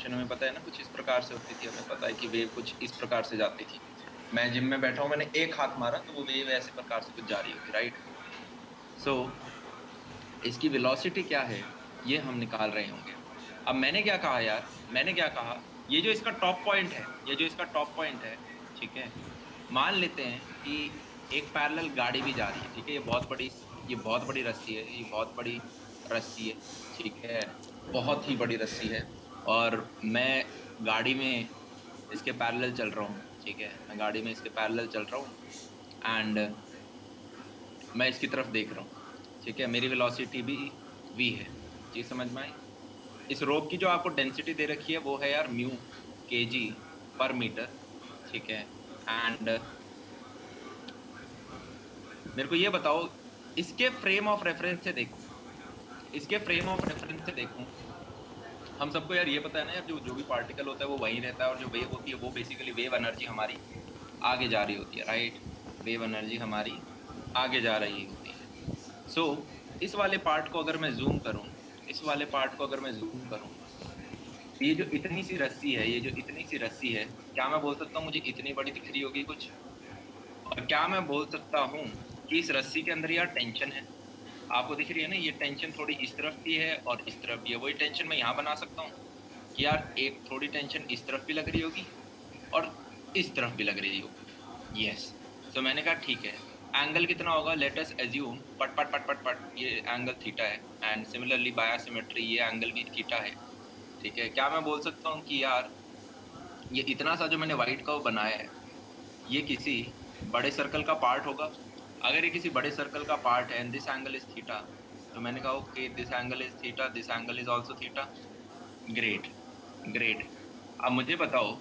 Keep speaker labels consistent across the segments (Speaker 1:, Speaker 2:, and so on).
Speaker 1: Motion हमें पता है ना कुछ इस प्रकार से होती थी, हमें पता है कि वेव कुछ इस प्रकार से जाती थी। मैं जिम में बैठा हूँ, मैंने एक हाथ मारा तो वो वेव ऐसे प्रकार से कुछ जा रही होगी, राइट? सो इसकी वेलोसिटी क्या है, ये हम निकाल रहे होंगे। अब मैंने क्या कहा यार, मैंने क्या कहा, ये जो इसका टॉप पॉइंट है, ये जो इसका टॉप पॉइंट है, ठीक है, मान लेते हैं कि एक पैरेलल गाड़ी भी जा रही है, ठीक है, ये बहुत बड़ी रस्सी है, ये बहुत बड़ी रस्सी है, ठीक है, बहुत ही बड़ी रस्सी है। और मैं गाड़ी में इसके पैरेलल चल रहा हूँ, ठीक है, मैं गाड़ी में इसके पैरेलल चल रहा हूँ एंड मैं इसकी तरफ देख रहा हूँ, ठीक है, मेरी वेलोसिटी भी v है। चीज समझ में आई? इस रोप की जो आपको डेंसिटी दे रखी है वो है यार म्यू केजी पर मीटर, ठीक है। एंड मेरे को ये बताओ, इसके फ्रेम ऑफ रेफरेंस से देखो, इसके फ्रेम ऑफ रेफरेंस से देखो, हम सबको यार ये पता है ना यार, जो जो भी पार्टिकल होता है वो वहीं रहता है, और जो वेव होती है वो बेसिकली वेव एनर्जी हमारी आगे जा रही होती है, राइट? वेव एनर्जी हमारी आगे जा रही होती है। सो इस वाले पार्ट को अगर मैं जूम करूं, इस वाले पार्ट को अगर मैं जूम करूं, ये जो इतनी सी रस्सी है, ये जो इतनी सी रस्सी है, क्या मैं बोल सकता हूँ मुझे इतनी बड़ी दिख रही होगी कुछ? और क्या मैं बोल सकता हूँ कि इस रस्सी के अंदर यार टेंशन है? आपको दिख रही है ना, ये टेंशन थोड़ी इस तरफ भी है और इस तरफ भी है। वही टेंशन मैं यहाँ बना सकता हूँ कि यार एक थोड़ी टेंशन इस तरफ भी लग रही होगी और इस तरफ भी लग रही होगी। यस। तो मैंने कहा ठीक है, एंगल कितना होगा, लेट अस एज्यूम, पट पट पट पट पट, ये एंगल थीटा है एंड सिमिलरली बाय सिमेट्री ये एंगल भी थीटा है, ठीक है। क्या मैं बोल सकता हूँ कि यार ये इतना सा जो मैंने व्हाइट कर्व बनाया है, ये किसी बड़े सर्कल का पार्ट होगा? अगर ये किसी बड़े सर्कल का पार्ट है and this angle is theta, तो मैंने कहा okay, this angle is theta, this angle is also theta. Great, great. अब मुझे बताओ,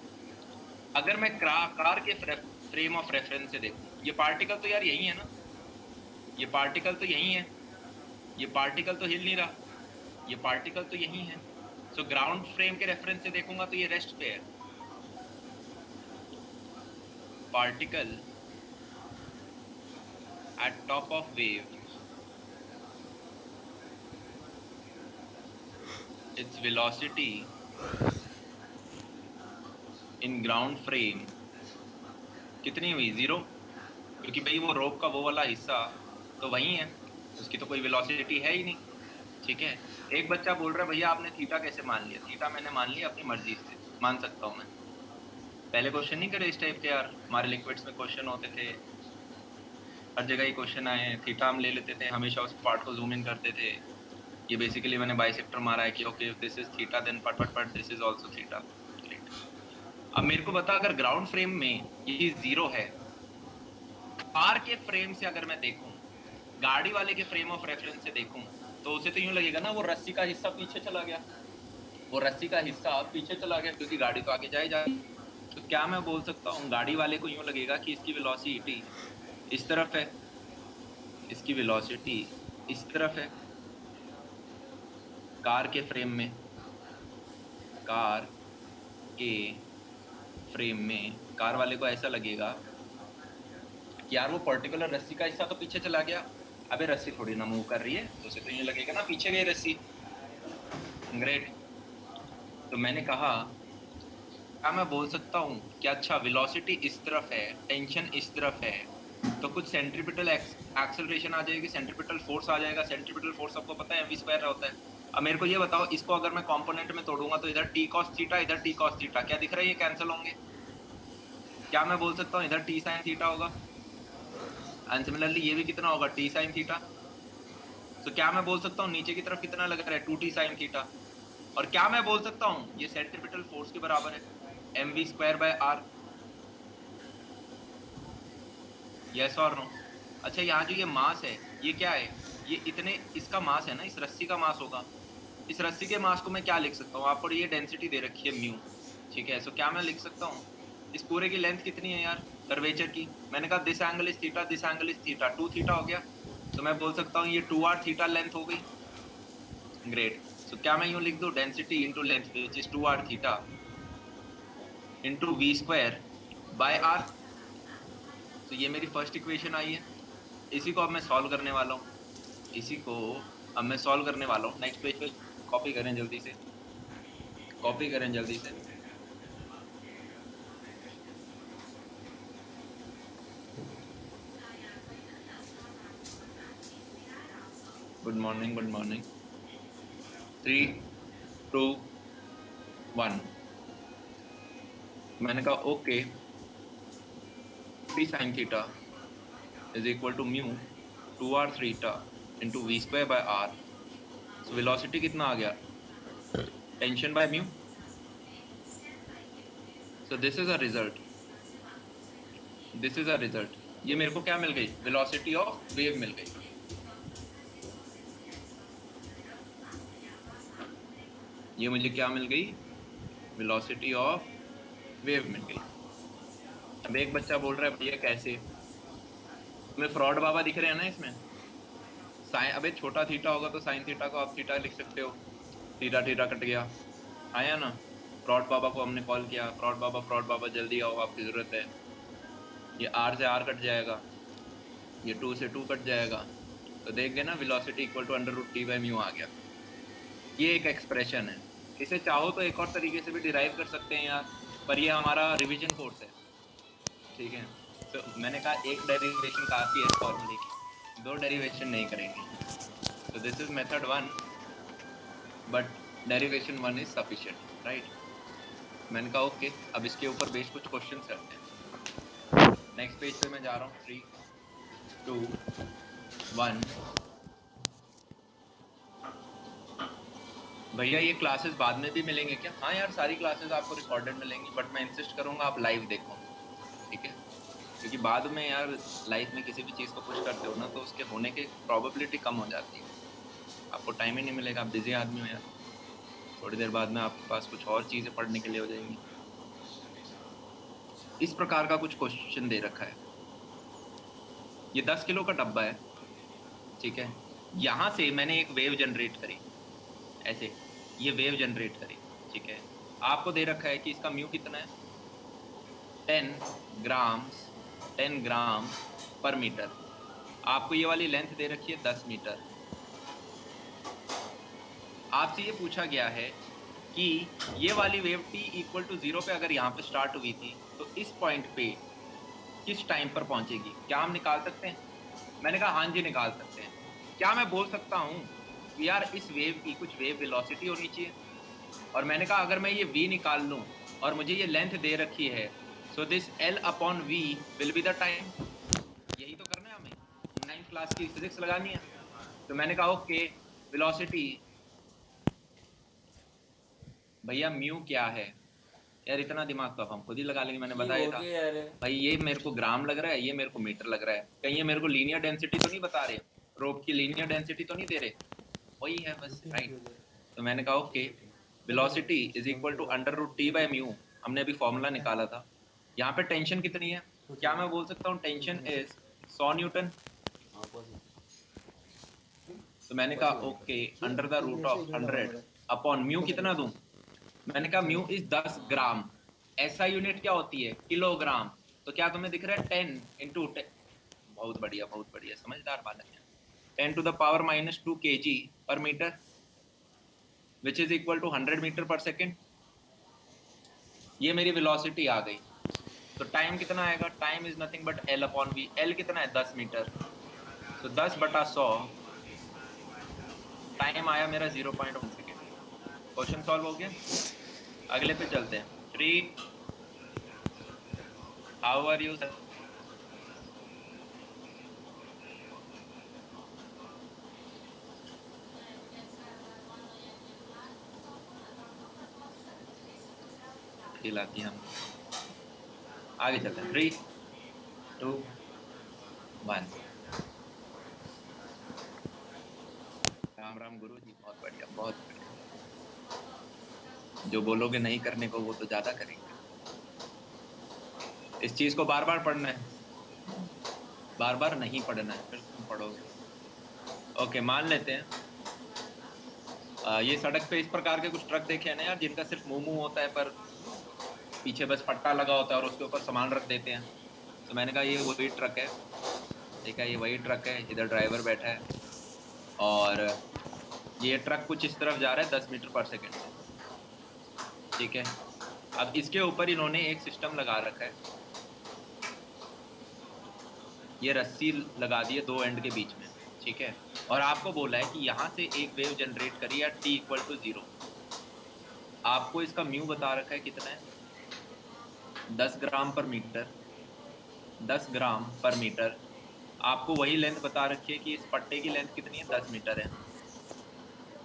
Speaker 1: अगर मैं कार के फ्रेम ऑफ रेफरेंस से देखूं, ये पार्टिकल तो यार यही है ना, ये पार्टिकल तो यही है, ये पार्टिकल तो हिल नहीं रहा, ये पार्टिकल तो यही है। सो ग्राउंड फ्रेम के रेफरेंस से देखूंगा तो ये रेस्ट पे है। Particle at top of wave, its velocity in ground frame कितनी हुई? जीरो, क्योंकि भाई वो रोप का वो वाला हिस्सा तो वही है, उसकी तो कोई वेलोसिटी है ही नहीं, ठीक है। एक बच्चा बोल रहा है भैया आपने थीटा कैसे मान लिया? थीटा मैंने मान लिया अपनी मर्जी से, मान सकता हूँ मैं। पहले क्वेश्चन नहीं करे इस टाइप के यार, हमारे लिक्विड्स में क्वेश्चन होते थे, हर जगह ही क्वेश्चन आए, थीटा हम ले लेते थे, हमेशा उस पार्ट को जूम इन करते थे। ये बेसिकली मैंने बाइसेक्टर मारा है कि okay this is theta then put put put this is also theta. Great. अब मेरे को बता, अगर ग्राउंड फ्रेम में ये जीरो है, कार के फ्रेम से अगर मैं देखूं, गाड़ी वाले के फ्रेम ऑफ रेफरेंस से देखूं, तो उसे तो यूं लगेगा ना वो रस्सी का हिस्सा पीछे चला गया, वो रस्सी का हिस्सा पीछे चला गया, क्योंकि गाड़ी तो आगे जाए जा। तो क्या मैं बोल सकता हूँ, गाड़ी वाले को यूं लगेगा कि इसकी वेलोसिटी इस तरफ है, इसकी वेलोसिटी इस तरफ है, कार के फ्रेम में, कार के फ्रेम में कार वाले को ऐसा लगेगा कि यार वो पर्टिकुलर रस्सी का हिस्सा तो पीछे चला गया। अबे रस्सी थोड़ी ना मूव कर रही है, तो उसे तो यूं लगेगा ना पीछे गई रस्सी। ग्रेट। तो मैंने कहा, क्या मैं बोल सकता हूँ कि अच्छा वेलोसिटी इस तरफ है, टेंशन इस तरफ है, तो कुछ सेंट्रीपिटल एक्सेलरेशन आ जाएगी, सेंट्रीपिटल फोर्स आ जाएगा। सेंट्रीपिटल फोर्स आपको पता है v² होता है। अब मेरे को ये बताओ, इसको अगर मैं कंपोनेंट में तोड़ूंगा तो इधर t cos थीटा, इधर t cos थीटा, क्या दिख रहा है? ये कैंसिल होंगे। क्या मैं बोल सकता हूँ इधर t sin थीटा होगा, एंड सिमिलरली ये भी कितना होगा, t sin थीटा। तो क्या मैं बोल सकता हूँ नीचे की तरफ कितना लग रहा है, 2t sin थीटा। और क्या मैं बोल सकता हूँ ये सेंट्रीपिटल फोर्स के बराबर है, mv²/r। यस और नो? अच्छा, यहाँ जो ये मास है ये क्या है? ये इतने इसका मास है ना, इस रस्सी का मास होगा। इस रस्सी के मास को मैं क्या लिख सकता हूँ? आपको ये डेंसिटी दे रखी है म्यू, ठीक है। सो क्या मैं लिख सकता हूँ, इस पूरे की लेंथ कितनी है यार कर्वेचर की? मैंने कहा this angle is theta, this angle is theta, 2 theta हो गया, तो मैं बोल सकता हूँ ये 2r थीटा लेंथ हो गई। ग्रेट। सो क्या मैं यूँ लिख दूँ, density into length which is 2r theta into v²/r। तो ये मेरी फर्स्ट इक्वेशन आई है। इसी को अब मैं सॉल्व करने वाला हूँ, इसी को अब मैं सॉल्व करने वाला हूँ। नेक्स्ट पेज पे कॉपी करें जल्दी से, कॉपी करें जल्दी से। Good morning, good morning. 3, 2, 1। मैंने कहा okay, T sine theta is equal to mu 2r theta into v square by r. So velocity कितना आ गया, tension by mu. So this is a result, this is a result. ये मेरे को क्या मिल गई, वेलोसिटी ऑफ वेव मिल गई। ये मुझे क्या मिल गई, वेलोसिटी ऑफ वेव मिल गई। अब एक बच्चा बोल रहा है भैया कैसे, तुम्हें फ्रॉड बाबा दिख रहे हैं ना इसमें। साइन, अबे छोटा थीटा होगा तो साइन थीटा को आप थीटा लिख सकते हो, थीटा थीटा कट गया, आया ना। फ्रॉड बाबा को हमने कॉल किया, फ्रॉड बाबा जल्दी आओ, आपकी ज़रूरत है। ये आर से आर कट जाएगा, ये 2 से 2 कट जाएगा, तो देख गए ना, वेलोसिटी इक्वल टू √T/μ आ गया। ये एक एक्सप्रेशन है। इसे चाहो तो एक और तरीके से भी डिराइव कर सकते हैं यार, पर ये हमारा रिवीजन कोर्स है, ठीक है। तो मैंने कहा एक डेरिवेशन काफ़ी है इस फॉर्मूले की, 2 डेरिवेशन नहीं करेंगे। तो this is method 1, but derivation 1 is sufficient, right. मैंने कहा ओके, अब इसके ऊपर बेस कुछ क्वेश्चन करते हैं। नेक्स्ट पेज पे मैं जा रहा हूँ। 3, 2, 1। भैया ये क्लासेस बाद में भी मिलेंगे क्या? हाँ यार, सारी क्लासेस आपको रिकॉर्डेड मिलेंगी, बट मैं इंसिस्ट करूँगा आप लाइव देखो, ठीक है। क्योंकि बाद में यार लाइफ में किसी भी चीज़ को पुश करते हो ना, तो उसके होने की प्रोबेबिलिटी कम हो जाती है। आपको टाइम ही नहीं मिलेगा, आप बिजी आदमी हो यार। थोड़ी देर बाद में आपके पास कुछ और चीज़ें पढ़ने के लिए हो जाएंगी। इस प्रकार का कुछ क्वेश्चन दे रखा है। ये 10 किलो का डब्बा है, ठीक है। यहाँ से मैंने एक वेव जनरेट करी, ऐसे ये वेव जनरेट करी, ठीक है। आपको दे रखा है कि इसका म्यू कितना है, 10 ग्राम पर मीटर। आपको ये वाली लेंथ दे रखी है 10 मीटर। आपसे ये पूछा गया है कि ये वाली वेव t इक्वल टू 0 पे अगर यहाँ पे स्टार्ट हुई थी, तो इस पॉइंट पे किस टाइम पर पहुंचेगी। क्या हम निकाल सकते हैं? मैंने कहा हाँ जी निकाल सकते हैं। क्या मैं बोल सकता हूँ कि यार इस वेव की कुछ वेव वेलोसिटी होनी चाहिए, और मैंने कहा अगर मैं ये v निकाल लूँ और मुझे ये लेंथ दे रखी है, so this L/v will be the time. यही तो करना है हमें, 9th क्लास की फिजिक्स लगानी है। तो मैंने कहा ओके, वेलोसिटी भैया म्यू क्या है यार, इतना दिमाग तो अब हम खुद ही लगा लेंगे। मैंने बताया था भाई, ये मेरे को ग्राम लग रहा है, ये मेरे को मीटर लग रहा है, कहीं ये मेरे को लीनियर डेंसिटी तो नहीं बता रहे, रोप की लीनियर डेंसिटी तो नहीं दे रहे, वही है बस, राइट। तो मैंने कहा okay, velocity is equal to √T/μ। हमने अभी फॉर्मूला निकाला था। यहाँ पे टेंशन कितनी है, क्या मैं बोल सकता हूँ टेंशन इज 100 न्यूटन। तो मैंने कहा ओके, √100 अपॉन म्यू कितना दूं, मैंने कहा म्यू इज 10 ग्राम। ऐसा यूनिट क्या होती है, किलोग्राम। तो क्या तुम्हें दिख रहा है 10 इंटू 10, बहुत बढ़िया बहुत बढ़िया, समझदार बालक है। 10⁻⁻² kg पर metre, which is equal to 100 metre पर सेकेंड। ये मेरी वेलोसिटी आ गई। तो टाइम कितना आएगा, time is nothing but L/v। L कितना है, 10 मीटर। तो 10/100, टाइम आया मेरा 0.1 सेकेंड। क्वेश्चन सॉल्व हो गया। अगले पे चलते हैं। 3, हाउ आर यू सर? खिलाती हम, आगे चलते हैं। 3, 2, 1। राम राम गुरु जी, बहुत बढ़िया बहुत बढ़िया। जो बोलोगे नहीं करने को, वो तो ज्यादा करेंगे। इस चीज को बार बार पढ़ना है, बार बार नहीं पढ़ना है, फिर तुम पढ़ोगे। ओके, मान लेते हैं ये सड़क पे इस प्रकार के कुछ ट्रक देखे हैं ना यार, जिनका सिर्फ मुंह मुंह होता है, पर पीछे बस पट्टा लगा होता है और उसके ऊपर सामान रख देते हैं। तो मैंने कहा ये वही ट्रक है, देखा ये वही ट्रक है, इधर ड्राइवर बैठा है, और ये ट्रक कुछ इस तरफ जा रहा है 10 मीटर पर सेकेंड से। ठीक है। अब इसके ऊपर इन्होंने एक सिस्टम लगा रखा है, ये रस्सी लगा दी है दो एंड के बीच में, ठीक है। और आपको बोला है कि यहाँ से एक वेव जनरेट करिए या t इक्वल टू 0। आपको इसका म्यू बता रखा है कितना है, 10 ग्राम पर मीटर, 10 ग्राम पर मीटर। आपको वही लेंथ बता रखी है कि इस पट्टे की लेंथ कितनी है, 10 मीटर है।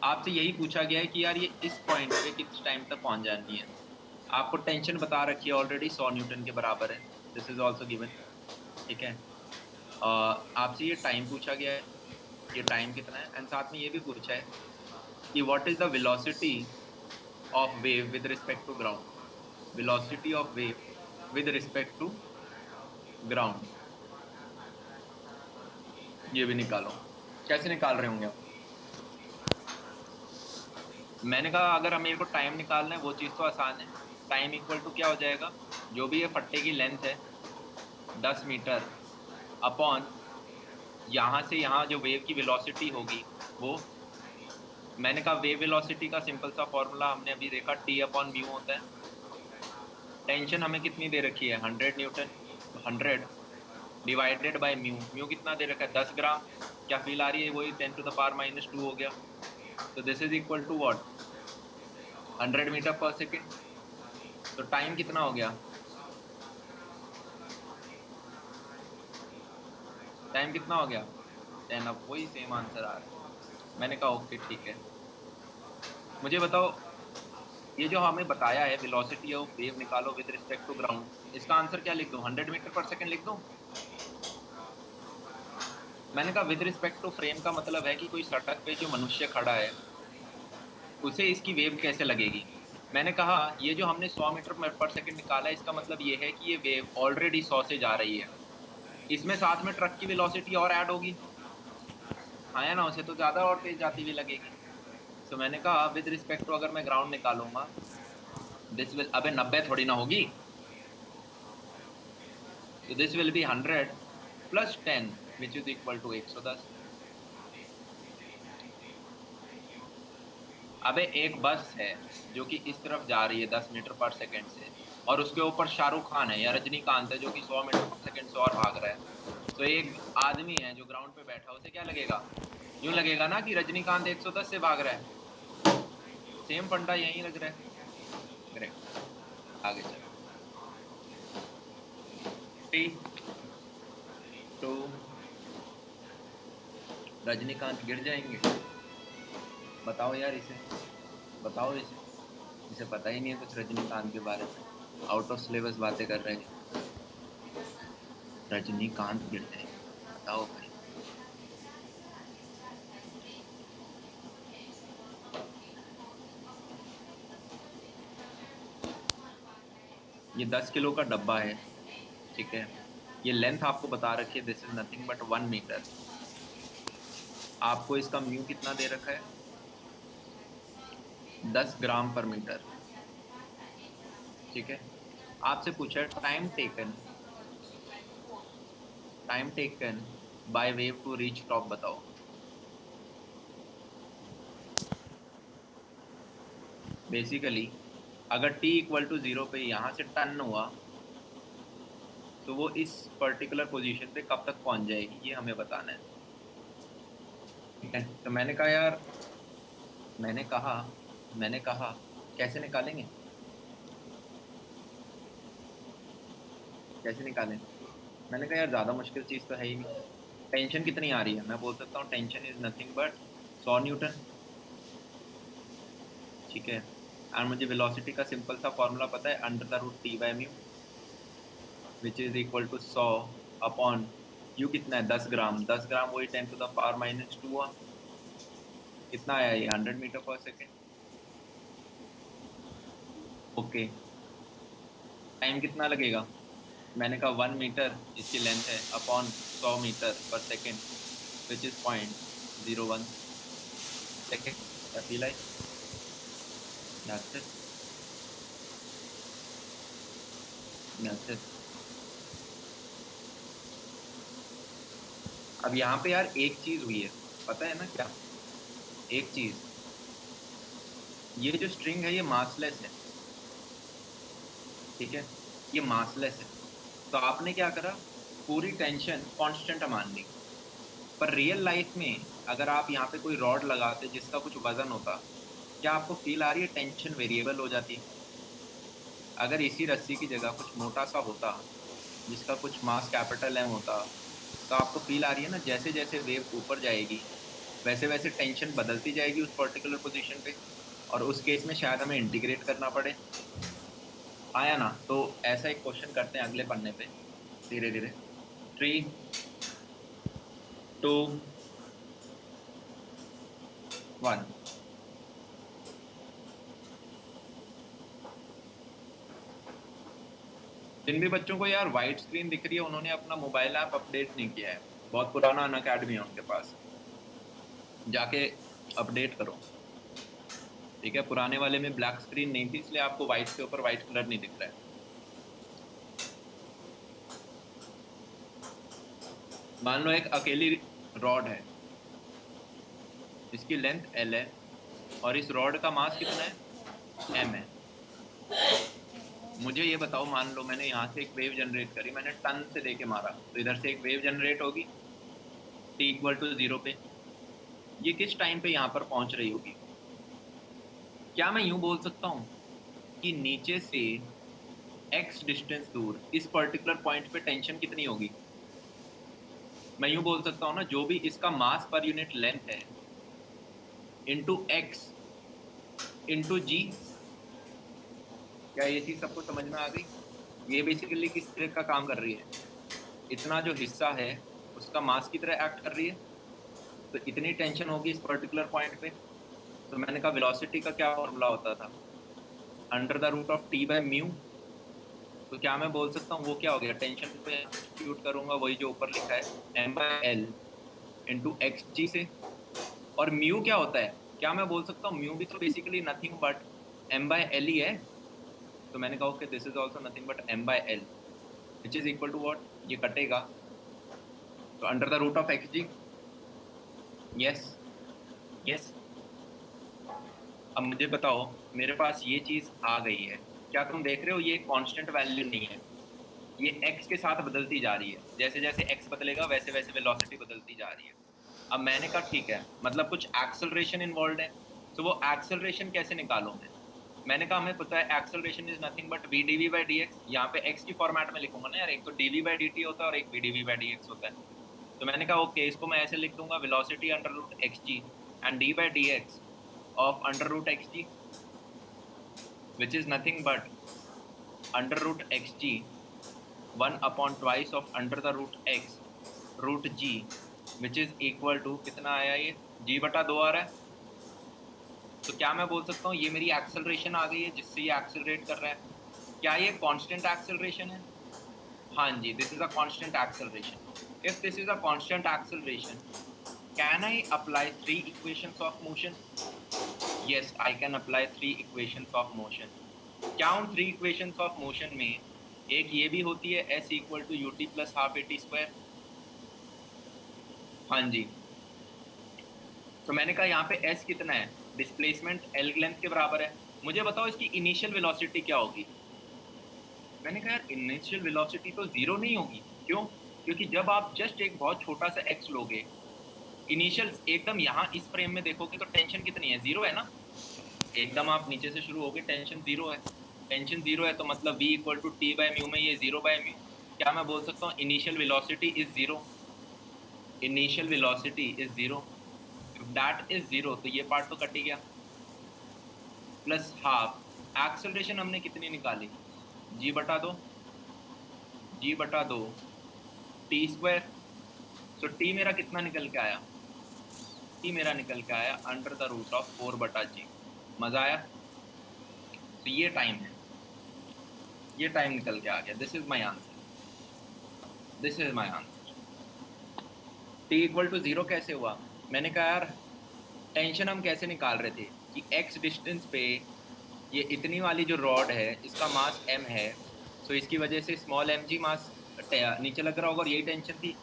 Speaker 1: आपसे यही पूछा गया है कि यार ये इस पॉइंट पे किस टाइम तक पहुंच जानी है। आपको टेंशन बता रखी है ऑलरेडी 100 न्यूटन के बराबर है, दिस इज ऑल्सो गिवन, ठीक है। आपसे ये टाइम पूछा गया है, ये टाइम कितना है, एंड साथ में ये भी पूछा है कि what is the velocity of wave with respect to ground, velocity of wave with respect to ground, ये भी निकालो। कैसे निकाल रहे होंगे आप? मैंने कहा अगर हमें को टाइम निकालना है वो चीज़ तो आसान है। टाइम इक्वल टू क्या हो जाएगा, जो भी ये फट्टे की लेंथ है 10 मीटर अपॉन यहाँ से यहाँ जो वेव की वेलोसिटी होगी वो, मैंने कहा वेव वेलोसिटी का सिंपल सा फॉर्मूला हमने अभी देखा, टी अपॉन म्यू होता है। टेंशन हमें कितनी दे रखी है, 100 न्यूटन, तो 100 डिवाइडेड बाय म्यू, म्यू कितना दे रखा है 10 ग्राम, क्या फील आ रही है, वही 10⁻⁻² हो गया। तो this is equal to what, 100 metre पर सेकेंड। तो टाइम कितना हो गया, टाइम कितना हो गया 10। अब वही सेम आंसर आ रहा है। मैंने कहा ओके ठीक है। मुझे बताओ ये जो हमें बताया है वेलोसिटी ऑफ वेव निकालो विद रिस्पेक्ट टू ग्राउंड, इसका आंसर क्या लिख दूं, 100 मीटर पर सेकेंड लिख दूं। मैंने कहा विद रिस्पेक्ट टू फ्रेम का मतलब है कि कोई सड़क पे जो मनुष्य खड़ा है उसे इसकी वेव कैसे लगेगी। मैंने कहा ये जो हमने 100 मीटर पर सेकेंड निकाला है इसका मतलब ये है कि ये वेव ऑलरेडी 100 से जा रही है, इसमें साथ में ट्रक की वेलोसिटी और ऐड होगी, हाँ या ना, उसे तो ज़्यादा और तेज जाती हुई लगेगी। तो मैंने कहा विद रिस्पेक्ट टू अगर मैं ग्राउंड निकालूंगा दिस विल, अबे 90 थोड़ी ना होगी, तो this will be 100 plus 10 which is equal to 110। अबे एक बस है जो कि इस तरफ जा रही है 10 मीटर पर सेकेंड से, और उसके ऊपर शाहरुख खान है या रजनीकांत है जो कि 100 मीटर पर सेकेंड से और भाग रहा है। तो एक आदमी है जो ग्राउंड पे बैठा, उसे क्या लगेगा, यूं लगेगा ना कि रजनीकांत 110 से भाग रहा है। सेम फंडा यही लग रहा है। करेक्ट, आगे चलो। 3 2 रजनीकांत गिर जाएंगे। बताओ यार इसे, बताओ इसे पता ही नहीं है कुछ रजनीकांत के बारे में, आउट ऑफ सिलेबस बातें कर रहे हैं। रजनीकांत गिर जाएंगे, बताओ भाई। ये 10 किलो का डब्बा है, ठीक है। ये लेंथ आपको बता रखी है, this is nothing but 1 metre. आपको इसका म्यू कितना दे रखा है, 10 ग्राम पर मीटर, ठीक है। आपसे पूछा है time taken by wave to reach top, बताओ। बेसिकली अगर t इक्वल टू 0 पे यहाँ से टर्न हुआ तो वो इस पर्टिकुलर पोजीशन पे कब तक पहुंच जाएगी, ये हमें बताना है, ठीक है। तो मैंने कहा यार, मैंने कहा मैंने कहा कैसे निकालेंगे, कैसे निकालें। मैंने कहा यार ज़्यादा मुश्किल चीज़ तो है ही नहीं। टेंशन कितनी आ रही है, मैं बोल सकता हूँ tension is nothing but 100 Newton, ठीक है। और मुझे वेलोसिटी का सिंपल सा फॉर्मूला पता है, √T/μ which is equal to 100 upon u, कितना है 10 ग्राम, 10 ग्राम वही 10⁻⁻² हुआ। कितना आया ये, 100 मीटर पर सेकेंड, ओके। टाइम कितना लगेगा, मैंने कहा 1 मीटर इसकी लेंथ है अपॉन 100 मीटर पर सेकेंड विच इज 0.01 सेकेंड, या feel I, that's it, that's it। अब यहाँ पे यार एक चीज हुई है, पता है ना क्या, एक चीज, ये जो स्ट्रिंग है ये मासलेस है, ठीक है, ये मासलेस है। तो आपने क्या करा, पूरी टेंशन कांस्टेंट मान ली। पर रियल लाइफ में अगर आप यहाँ पे कोई रॉड लगाते जिसका कुछ वजन होता, क्या आपको फील आ रही है टेंशन वेरिएबल हो जाती? अगर इसी रस्सी की जगह कुछ मोटा सा होता जिसका कुछ मास कैपिटल एम होता, तो आपको फील आ रही है ना, जैसे जैसे वेव ऊपर जाएगी वैसे वैसे टेंशन बदलती जाएगी उस पर्टिकुलर पोजीशन पे, और उस केस में शायद हमें इंटीग्रेट करना पड़े। आया ना? तो ऐसा एक क्वेश्चन करते हैं अगले पन्ने पे धीरे धीरे। 3, 2, 1। जिन भी बच्चों को यार वाइट स्क्रीन दिख रही है उन्होंने अपना मोबाइल ऐप अपडेट नहीं किया है। बहुत पुराना अनअकैडमी है उनके पास, जाके अपडेट करो। ठीक है, पुराने वाले में ब्लैक स्क्रीन नहीं थी इसलिए आपको वाइट के ऊपर वाइट कलर नहीं दिख रहा है। मान लो एक अकेली रॉड है, इसकी लेंथ L है और इस रॉड का मास कितना है, M है। मुझे ये बताओ, मान लो मैंने यहाँ से एक वेव जनरेट करी, मैंने टन से लेके मारा, तो इधर से एक वेव जनरेट होगी t=0 पे। ये किस टाइम पे यहाँ पर पहुंच रही होगी? क्या मैं यूं बोल सकता हूँ कि नीचे से x डिस्टेंस दूर इस पर्टिकुलर पॉइंट पे टेंशन कितनी होगी? मैं यूं बोल सकता हूँ ना, जो भी इसका मास पर यूनिट लेंथ है इंटू x इंटू जी। क्या ये चीज सबको समझ में आ गई? ये बेसिकली किस तरह का काम कर रही है, इतना जो हिस्सा है उसका मास की तरह एक्ट कर रही है, तो इतनी टेंशन होगी इस पर्टिकुलर पॉइंट पे। तो मैंने कहा वेलोसिटी का क्या फॉर्मूला होता था, √T/μ। तो क्या मैं बोल सकता हूँ वो क्या हो गया, टेंशन पे सब्स्टिट्यूट करूंगा वही जो ऊपर लिखा है M/L इंटू एक्स जी से। और म्यू क्या होता है, क्या मैं बोल सकता हूँ म्यू भी तो बेसिकली नथिंग बट M/L ही है। तो मैंने कहा okay, this is also nothing but M/L which is equal to what, ये कटेगा तो √x g। Yes, yes. अब मुझे बताओ, मेरे पास ये चीज आ गई है, क्या तुम देख रहे हो ये कांस्टेंट वैल्यू नहीं है, ये x के साथ बदलती जा रही है, जैसे जैसे x बदलेगा वैसे वैसे वेलोसिटी बदलती जा रही है। अब मैंने कहा ठीक है, मतलब कुछ एक्सेलरेशन इन्वॉल्व है, तो वो एक्सेलरेशन कैसे निकालूं मैं? मैंने कहा हमें पता है acceleration is nothing but v/dv/dx। यहाँ पे x की फॉर्मेट में लिखूंगा ना यार, एक तो dv/dt होता है और एक v/dv/dx होता है। तो मैंने कहा ओके, इसको मैं ऐसे लिख दूंगा, velocity √xg and d/dx of √xg which is nothing but √xg 1/2 of √x√g which is equal to कितना आया, ये g/2 आ रहा है। तो क्या मैं बोल सकता हूँ ये मेरी एक्सेलरेशन आ गई है जिससे ये एक्सेलरेट कर रहा है। क्या ये कांस्टेंट एक्सेलरेशन है? हाँ जी, this is a constant acceleration. If this is a constant acceleration, can I apply 3 equations of motion? Yes, I can apply 3 equations of motion. क्या उन 3 इक्वेशंस ऑफ मोशन में एक ये भी होती है S=ut+12at²? हाँ जी। तो मैंने कहा यहाँ पे S कितना है, डिस्प्लेसमेंट L लेंथ के बराबर है। मुझे बताओ इसकी इनिशियल वेलोसिटी क्या होगी? मैंने कहा यार इनिशियल वेलोसिटी तो जीरो नहीं होगी। क्यों? क्योंकि जब आप जस्ट एक बहुत छोटा सा x लोगे, इनिशियल एकदम यहाँ इस फ्रेम में देखोगे तो टेंशन कितनी है, जीरो है ना। एकदम आप नीचे से शुरू होगे, टेंशन जीरो है। टेंशन जीरो है तो मतलब v=T/μ में ये 0/μ। क्या मैं बोल सकता हूँ initial velocity is zero? Initial velocity is zero. If that is zero तो ये पार्ट तो कट ही गया, प्लस हाफ एक्सेलरेशन हमने कितनी निकाली, g/2 t²। सो t मेरा कितना निकल के आया, t मेरा निकल के आया √4/g। मजा आया? तो ये टाइम है, ये टाइम निकल के आ गया। This is my answer, this is my answer. t=0 कैसे हुआ? मैंने कहा यार टेंशन हम कैसे निकाल रहे थे कि x डिस्टेंस पे ये इतनी वाली जो रॉड है इसका मास m है, तो इसकी वजह से स्मॉल mg मास नीचे लग रहा होगा और यही टेंशन थी।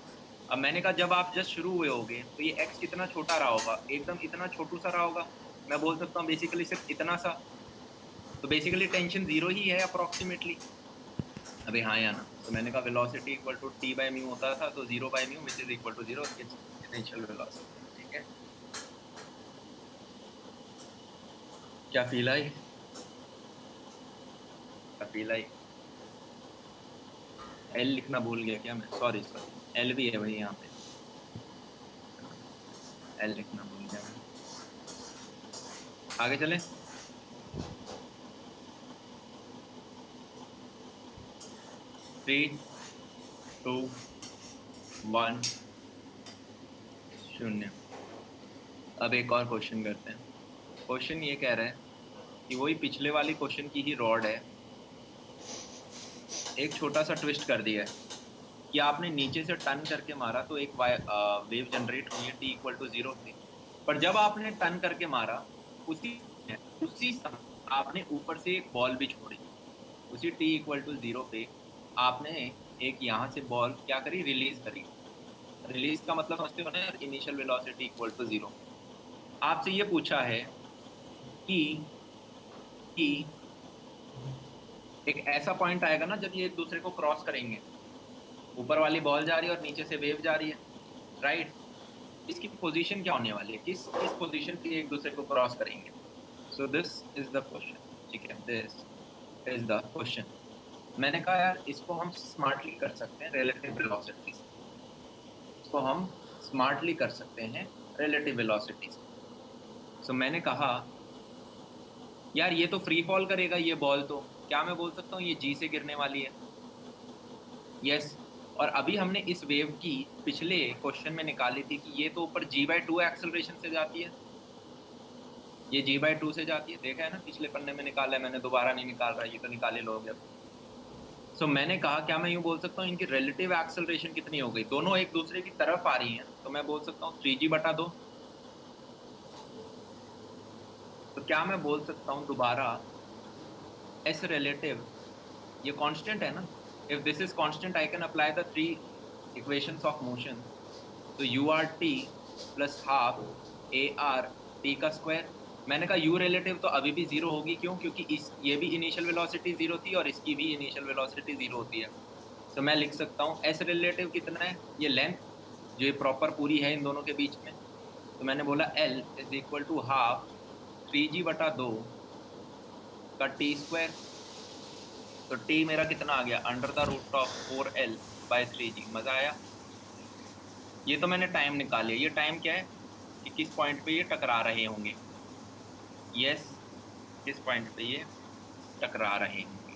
Speaker 1: अब मैंने कहा जब आप जस्ट शुरू हुए होगे तो ये x कितना छोटा रहा होगा, एकदम इतना छोटू सा रहा होगा। मैं बोल सकता हूँ बेसिकली सिर्फ इतना सा। तो बेसिकली टेंशन जीरो ही है अप्रोक्सीमेटली। अबे हाँ या ना? तो मैंने कहा velocity equal to T by mu होता था, तो 0 by mu which is equal to 0 initial velocity. ठीक है, क्या फील आई? क्या फील आई? एल लिखना भूल गया क्या मैं? सॉरी सॉरी, एल भी है भाई यहाँ पे, एल लिखना भूल गया मैं। आगे चले। 3 2 1 0। अब एक और क्वेश्चन करते हैं। क्वेश्चन ये कह रहा है कि वही पिछले वाली क्वेश्चन की ही रॉड है, एक छोटा सा ट्विस्ट कर दिया है कि आपने नीचे से टर्न करके मारा तो एक वेव जनरेट हुई है टी इक्वल टू 0 पे, पर जब आपने टर्न करके मारा उसी उसी समय आपने ऊपर से एक बॉल भी छोड़ी, उसी टी इक्वल टू 0 पे आपने एक यहाँ से बॉल क्या करी, रिलीज करी। रिलीज का मतलब समझते हो ना, इनिशियल वेलोसिटी इक्वल टू 0। आपसे ये पूछा है कि कि एक ऐसा पॉइंट आएगा ना जब ये एक दूसरे को क्रॉस करेंगे, ऊपर वाली बॉल जा रही है और नीचे से वेव जा रही है, राइट? इसकी पोजीशन क्या होने वाली है, किस पोजीशन पे एक दूसरे को क्रॉस करेंगे? सो दिस इज द क्वेश्चन। ठीक है, दिस इज द क्वेश्चन। मैंने कहा यार इसको हम स्मार्टली कर सकते हैं रिलेटिव वेलोसिटी से, इसको हम स्मार्टली कर सकते हैं रिलेटिव वेलोसिटी से। सो मैंने कहा यार ये तो फ्री फॉल करेगा ये बॉल, तो क्या मैं बोल सकता हूँ ये जी से गिरने वाली है? यस। और अभी हमने इस वेव की पिछले क्वेश्चन में निकाली थी कि ये तो ऊपर g/2 एक्सेलरेशन से जाती है, ये g/2 से जाती है, देखा है ना, पिछले पन्ने में निकाला है मैंने, दोबारा नहीं निकाल रहा, ये तो निकाले लोगे अब। सो मैंने कहा क्या मैं यूं बोल सकता हूँ इनकी रिलेटिव एक्सेलरेशन कितनी हो गई, दोनों एक दूसरे की तरफ आ रही हैं, तो मैं बोल सकता हूँ 3g/2। तो क्या मैं बोल सकता हूँ दोबारा एस रिलेटिव, ये कांस्टेंट है ना, if this is constant I can apply the three equations of motion. तो U R T plus half A R T का स्क्वायर। मैंने कहा यू रिलेटिव तो अभी भी जीरो होगी, क्यों? क्योंकि इस ये भी इनिशियल वेलोसिटी जीरो थी और इसकी भी इनिशियल वेलोसिटी जीरो होती है। तो मैं लिख सकता हूँ एस रिलेटिव कितना है, ये लेंथ जो ये प्रॉपर पूरी है इन दोनों के बीच में, तो मैंने बोला L is equal to half 3g/2 का टी स्क्वायर। तो टी मेरा कितना आ गया, under the root of 4l/3g। मजा आया? ये तो मैंने टाइम निकाल लिया। ये टाइम क्या है कि किस पॉइंट पे ये टकरा रहे होंगे। यस, किस पॉइंट पे ये टकरा रहे होंगे,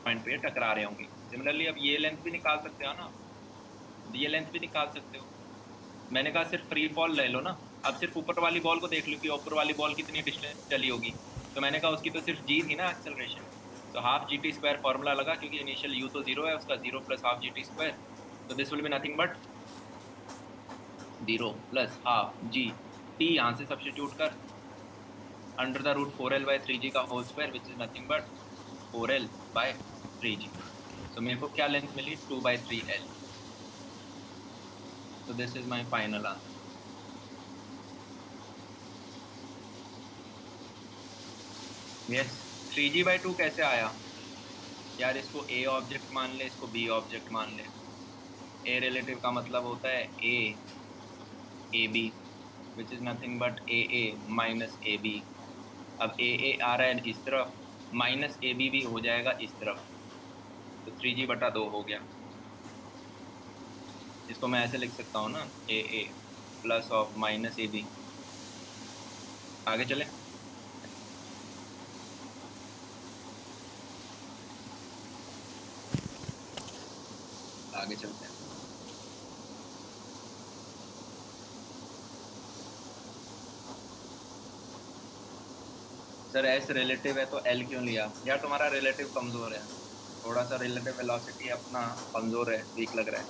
Speaker 1: पॉइंट पे टकरा रहे होंगे। सिमिलरली अब ये लेंथ भी निकाल सकते हो ना, ये लेंथ भी निकाल सकते हो। मैंने कहा सिर्फ फ्री फॉल ले लो ना, अब सिर्फ ऊपर वाली बॉल को देख लो कि ऊपर वाली बॉल कितनी डिस्टेंस चली होगी। तो मैंने कहा उसकी तो सिर्फ जी थी ना एक्सेलरेशन, तो half G T square formula लगा, क्योंकि इनिशियल यू तो जीरो है उसका, zero plus half G T square. तो this will be nothing but 0 plus half G T, यहाँ से सब्सटीट्यूट कर, अंडर द रूट 4l/3g का whole square which is nothing but 4l/3g। तो मेरे को क्या लेंथ मिली, 2/3l। तो this is my final answer. Yes. 3g/2 कैसे आया यार? इसको ए ऑब्जेक्ट मान ले, इसको बी ऑब्जेक्ट मान ले। ए रिलेटिव का मतलब होता है A B which is nothing but A minus A B. अब ए आ रहा है इस तरफ, माइनस ए बी भी हो जाएगा इस तरफ, तो 3g/2 हो गया। इसको मैं ऐसे लिख सकता हूँ ना, A plus of minus A B. आगे चले। आगे चलते हैं। सर एस रिलेटिव है तो एल क्यों लिया? यार तुम्हारा रिलेटिव कमजोर है, थोड़ा सा रिलेटिव वेलोसिटी अपना कमजोर है, वीक लग रहा है।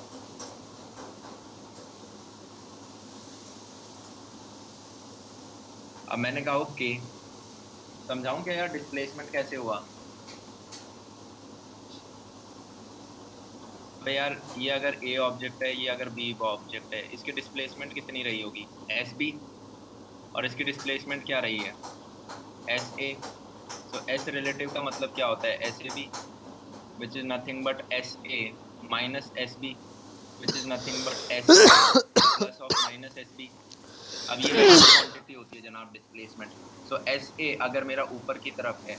Speaker 1: अब मैंने कहा ओके, समझाऊं क्या यार डिस्प्लेसमेंट कैसे हुआ? अबे यार ये अगर ए ऑब्जेक्ट है, ये अगर बी ऑब्जेक्ट है, इसकी डिस्प्लेसमेंट कितनी रही होगी, एस बी, और इसकी डिस्प्लेसमेंट क्या रही है, S A. So S relative का मतलब क्या होता है, S A B which is nothing but S A minus S B which is nothing but S A plus of minus S B. अब ये वैक्यूम क्वांटिटी होती है जनाब, डिस्प्लेसमेंट। सो एस ए अगर मेरा ऊपर की तरफ है,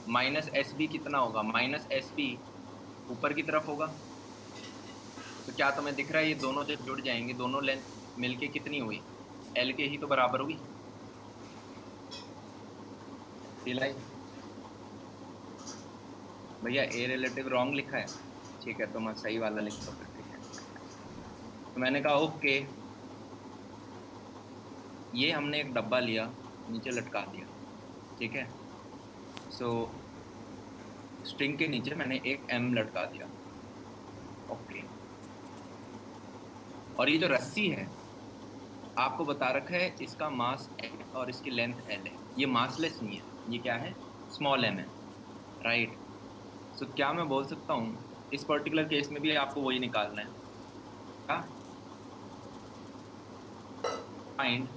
Speaker 1: माइनस एस बी कितना होगा, माइनस एस बी ऊपर की तरफ होगा। तो क्या तुम्हें दिख रहा है, ये दोनों जब जुड़ जाएंगे, दोनों लेंथ मिलके कितनी हुई, एल के ही तो बराबर हुई। सिलाई भैया ए रिलेटिव रॉन्ग लिखा है, ठीक है तो मैं सही वाला लिख दो फिर, ठीक है। तो मैंने कहा ओके, ये हमने एक डब्बा लिया, नीचे लटका दिया, ठीक है। सो स्ट्रिंग के नीचे मैंने एक एम लटका दिया, ओके। और ये जो रस्सी है आपको बता रखा है इसका मास एम और इसकी लेंथ एल है, ये मासलेस नहीं है, ये क्या है, स्मॉल एम है, राइट। सो क्या मैं बोल सकता हूँ इस पर्टिकुलर केस में भी आपको वही निकालना है, क्या, फाइंड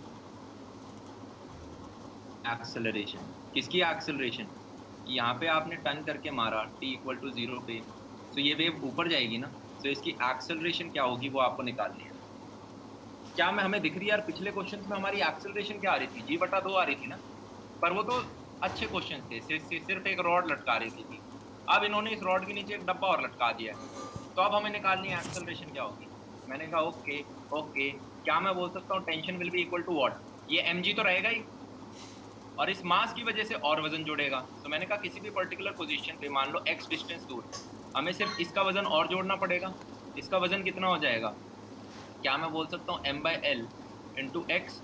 Speaker 1: एक्सेलरेशन। किसकी एक्सेलरेशन, यहाँ पे आपने टर्न करके मारा t इक्वल टू 0 पे, तो ये वेव ऊपर जाएगी ना, तो इसकी एक्सेलरेशन क्या होगी वो आपको निकालनी है। क्या मैं हमें दिख रही है यार, पिछले क्वेश्चंस में हमारी एक्सेलरेशन क्या आ रही थी, g/2 आ रही थी ना, पर वो तो अच्छे क्वेश्चन थे, सिर्फ एक रॉड लटका रही थी। अब इन्होंने इस रॉड के नीचे एक डब्बा और लटका दिया है, तो अब हमें निकालनी है एक्सेलरेशन क्या होगी। मैंने कहा ओके ओके, क्या मैं बोल सकता हूँ tension will be equal to what, ये mg तो रहेगा ही, और इस मास की वजह से और वजन जुड़ेगा। तो मैंने कहा किसी भी पर्टिकुलर पोजीशन पे मान लो x डिस्टेंस दूर है, हमें सिर्फ इसका वजन और जोड़ना पड़ेगा। इसका वजन कितना हो जाएगा, क्या मैं बोल सकता हूँ m/l इंटू एक्स।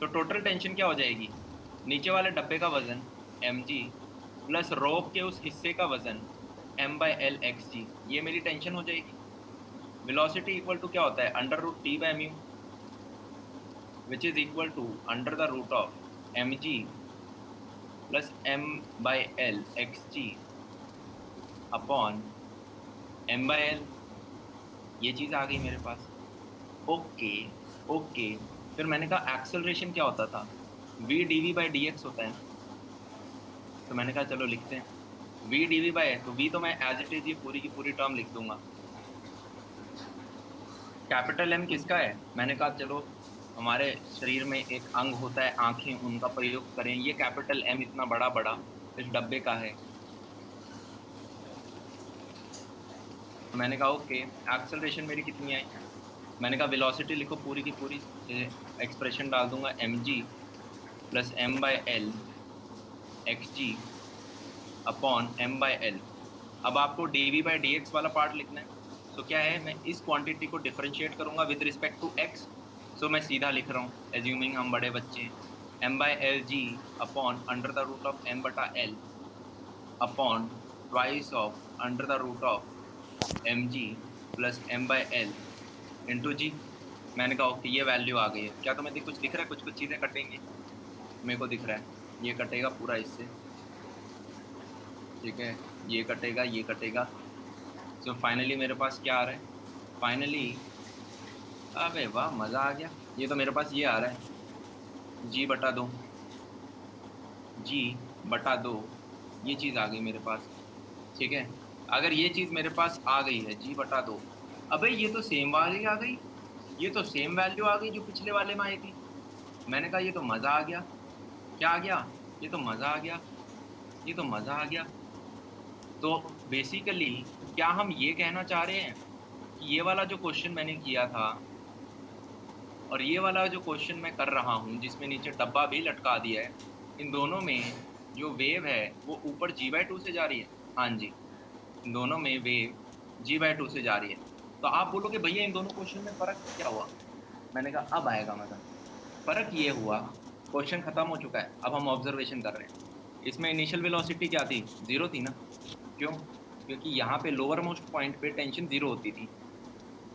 Speaker 1: तो टोटल टेंशन क्या हो जाएगी, नीचे वाले डब्बे का वजन mg प्लस रोप के उस हिस्से का वजन m/l xg, ये मेरी टेंशन हो जाएगी। वेलोसिटी इक्वल टू क्या होता है, √t/mu which is equal to √of mg plus m/l xg upon m/l, ये चीज आ गई मेरे पास, ओके ओके। फिर मैंने कहा एक्सेलरेशन क्या होता था, v dv/dx होता है ना, तो मैंने कहा चलो लिखते हैं v dv/, तो v तो मैं एज इट इज ये पूरी की पूरी टर्म लिख दूंगा। कैपिटल M किसका है, मैंने कहा चलो हमारे शरीर में एक अंग होता है आंखें, उनका प्रयोग करें, ये कैपिटल M इतना बड़ा बड़ा इस डब्बे का है। तो मैंने कहा ओके, एक्सेलरेशन मेरी कितनी आई, मैंने कहा वेलोसिटी लिखो पूरी की पूरी, एक्सप्रेशन डाल दूंगा mg plus m/l xg upon m/l। अब आपको dv/dx वाला पार्ट लिखना है। सो क्या है, मैं इस क्वांटिटी को डिफरेंशिएट करूंगा विद रिस्पेक्ट टू x। सो मैं सीधा लिख रहा हूँ, एज्यूमिंग हम बड़े बच्चे हैं, m/lg upon m/l upon twice of mg plus m/l into G. मैंने कहा ओके, ये वैल्यू आ गई है। क्या तुम्हें कुछ दिख रहा है, कुछ कुछ चीज़ें कटेंगी, मेरे को दिख रहा है ये कटेगा पूरा इससे, ठीक है, ये कटेगा ये कटेगा। सो फाइनली मेरे पास क्या आ रहा है, फाइनली, अबे वाह मज़ा आ गया, ये तो मेरे पास ये आ रहा है g/2, g/2, ये चीज़ आ गई मेरे पास, ठीक है। अगर ये चीज़ मेरे पास आ गई है g/2, अबे ये तो सेम वाली आ गई, ये तो सेम वैल्यू आ गई जो पिछले वाले में आई थी। मैंने कहा ये तो मज़ा आ गया, क्या आ गया, ये तो मज़ा आ गया, ये तो मज़ा आ गया। तो बेसिकली क्या हम ये कहना चाह रहे हैं कि ये वाला जो क्वेश्चन मैंने किया था और ये वाला जो क्वेश्चन मैं कर रहा हूँ जिसमें नीचे डब्बा भी लटका दिया है, इन दोनों में जो वेव है वो ऊपर g/2 से जा रही है। हाँ जी, इन दोनों में वेव g/2 से जा रही है। तो आप बोलोगे भैया इन दोनों क्वेश्चन में फ़र्क क्या हुआ, मैंने कहा अब आएगा मज़ा। फ़र्क ये हुआ, क्वेश्चन ख़त्म हो चुका है, अब हम ऑब्जर्वेशन कर रहे हैं। इसमें इनिशियल वेलोसिटी क्या थी, 0 थी ना, क्यों, क्योंकि यहाँ पे लोअर मोस्ट पॉइंट पे टेंशन 0 होती थी।